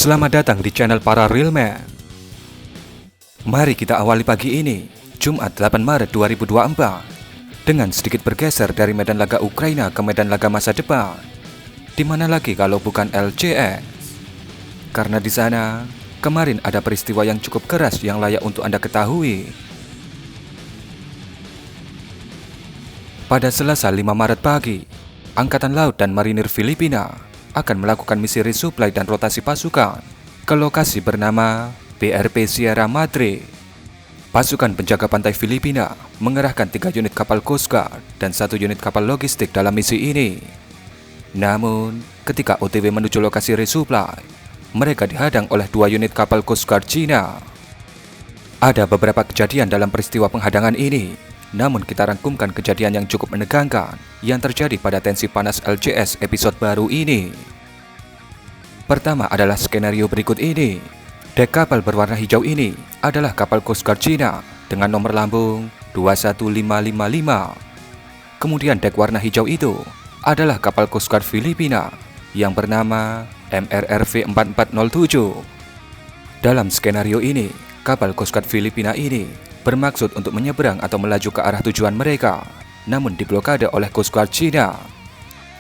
Selamat datang di channel para Real Man. Mari kita awali pagi ini, Jumat 8 Maret 2024, dengan sedikit bergeser dari medan laga Ukraina ke medan laga masa depan. Di mana lagi kalau bukan LCS? Karena di sana kemarin ada peristiwa yang cukup keras yang layak untuk Anda ketahui. Pada Selasa 5 Maret pagi, Angkatan Laut dan Marinir Filipina akan melakukan misi resupply dan rotasi pasukan ke lokasi bernama BRP Sierra Madre. Pasukan penjaga pantai Filipina mengerahkan 3 unit kapal Coast Guard dan 1 unit kapal logistik dalam misi ini. Namun, ketika OTW menuju lokasi resupply, mereka dihadang oleh 2 unit kapal Coast Guard Cina. Ada beberapa kejadian dalam peristiwa penghadangan ini, namun kita rangkumkan kejadian yang cukup menegangkan yang terjadi pada tensi panas LCS episode baru ini. Pertama adalah skenario berikut ini. Dek kapal berwarna hijau ini adalah kapal Coast Guard Cina dengan nomor lambung 21555. Kemudian dek warna hijau itu adalah kapal Coast Guard Filipina yang bernama MRRV 4407. Dalam skenario ini, kapal Coast Guard Filipina ini bermaksud untuk menyeberang atau melaju ke arah tujuan mereka, namun diblokade oleh Coast Guard Cina.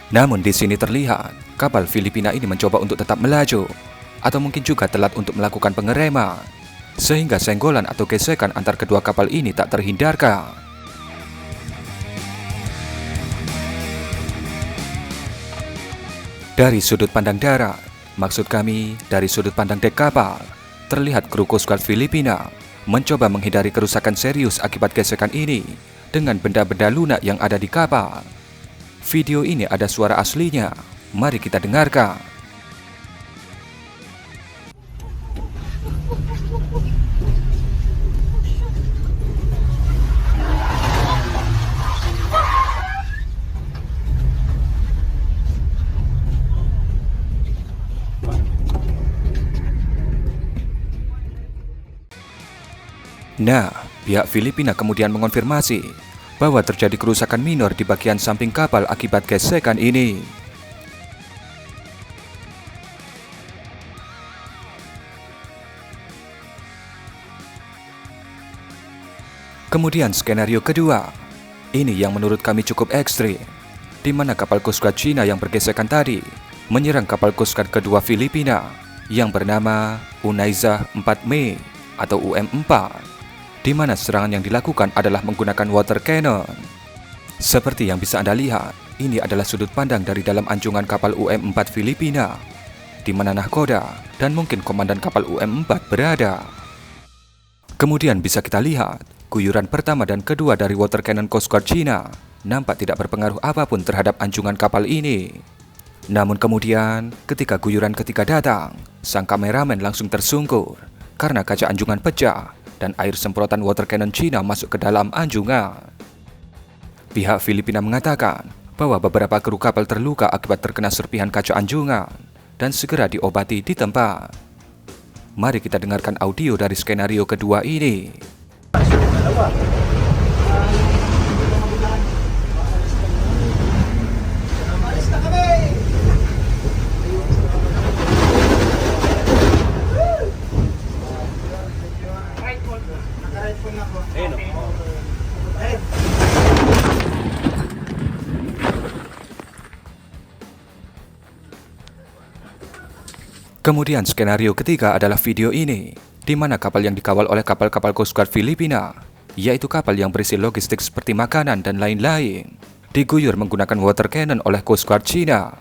Namun di sini terlihat kapal Filipina ini mencoba untuk tetap melaju, atau mungkin juga telat untuk melakukan pengereman, sehingga senggolan atau gesekan antar kedua kapal ini tak terhindarkan. Dari sudut pandang darat, maksud kami dari sudut pandang dek kapal, terlihat kru Coast Guard Filipina mencoba menghindari kerusakan serius akibat gesekan ini dengan benda-benda lunak yang ada di kapal. Video ini ada suara aslinya, mari kita dengarkan. Nah, pihak Filipina kemudian mengonfirmasi bahwa terjadi kerusakan minor di bagian samping kapal akibat gesekan ini. Kemudian skenario kedua, ini yang menurut kami cukup ekstrim, di mana kapal Coast Guard Cina yang bergesekan tadi menyerang kapal Coast Guard kedua Filipina yang bernama Unaiza 4 Mei atau UM4. Di mana serangan yang dilakukan adalah menggunakan water cannon. Seperti yang bisa Anda lihat, ini adalah sudut pandang dari dalam anjungan kapal UM4 Filipina, di mana nahkoda dan mungkin komandan kapal UM4 berada. Kemudian bisa kita lihat, guyuran pertama dan kedua dari water cannon Coast Guard Cina nampak tidak berpengaruh apapun terhadap anjungan kapal ini. Namun kemudian, ketika guyuran ketiga datang, sang kameramen langsung tersungkur karena kaca anjungan pecah dan air semprotan water cannon Cina masuk ke dalam anjungan. Pihak Filipina mengatakan bahwa beberapa kru kapal terluka akibat terkena serpihan kaca anjungan dan segera diobati di tempat. Mari kita dengarkan audio dari skenario kedua ini. Kemudian skenario ketiga adalah video ini, di mana kapal yang dikawal oleh kapal-kapal Coast Guard Filipina, yaitu kapal yang berisi logistik seperti makanan dan lain-lain, diguyur menggunakan water cannon oleh Coast Guard Cina.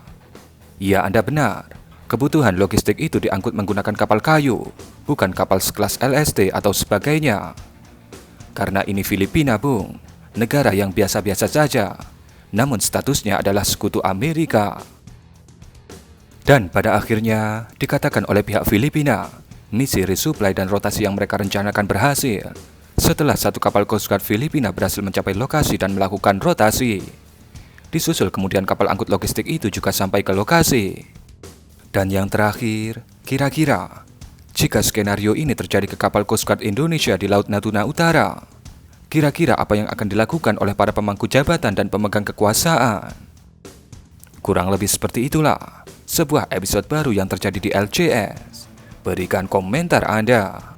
Ya, Anda benar, kebutuhan logistik itu diangkut menggunakan kapal kayu, bukan kapal sekelas LST atau sebagainya. Karena ini Filipina, Bung, negara yang biasa-biasa saja, namun statusnya adalah sekutu Amerika. Dan pada akhirnya, dikatakan oleh pihak Filipina, misi resupply dan rotasi yang mereka rencanakan berhasil setelah satu kapal Coast Guard Filipina berhasil mencapai lokasi dan melakukan rotasi. Disusul kemudian kapal angkut logistik itu juga sampai ke lokasi. Dan yang terakhir, kira-kira jika skenario ini terjadi ke kapal Coast Guard Indonesia di Laut Natuna Utara, kira-kira apa yang akan dilakukan oleh para pemangku jabatan dan pemegang kekuasaan? Kurang lebih seperti itulah sebuah episode baru yang terjadi di LCS. Berikan komentar Anda.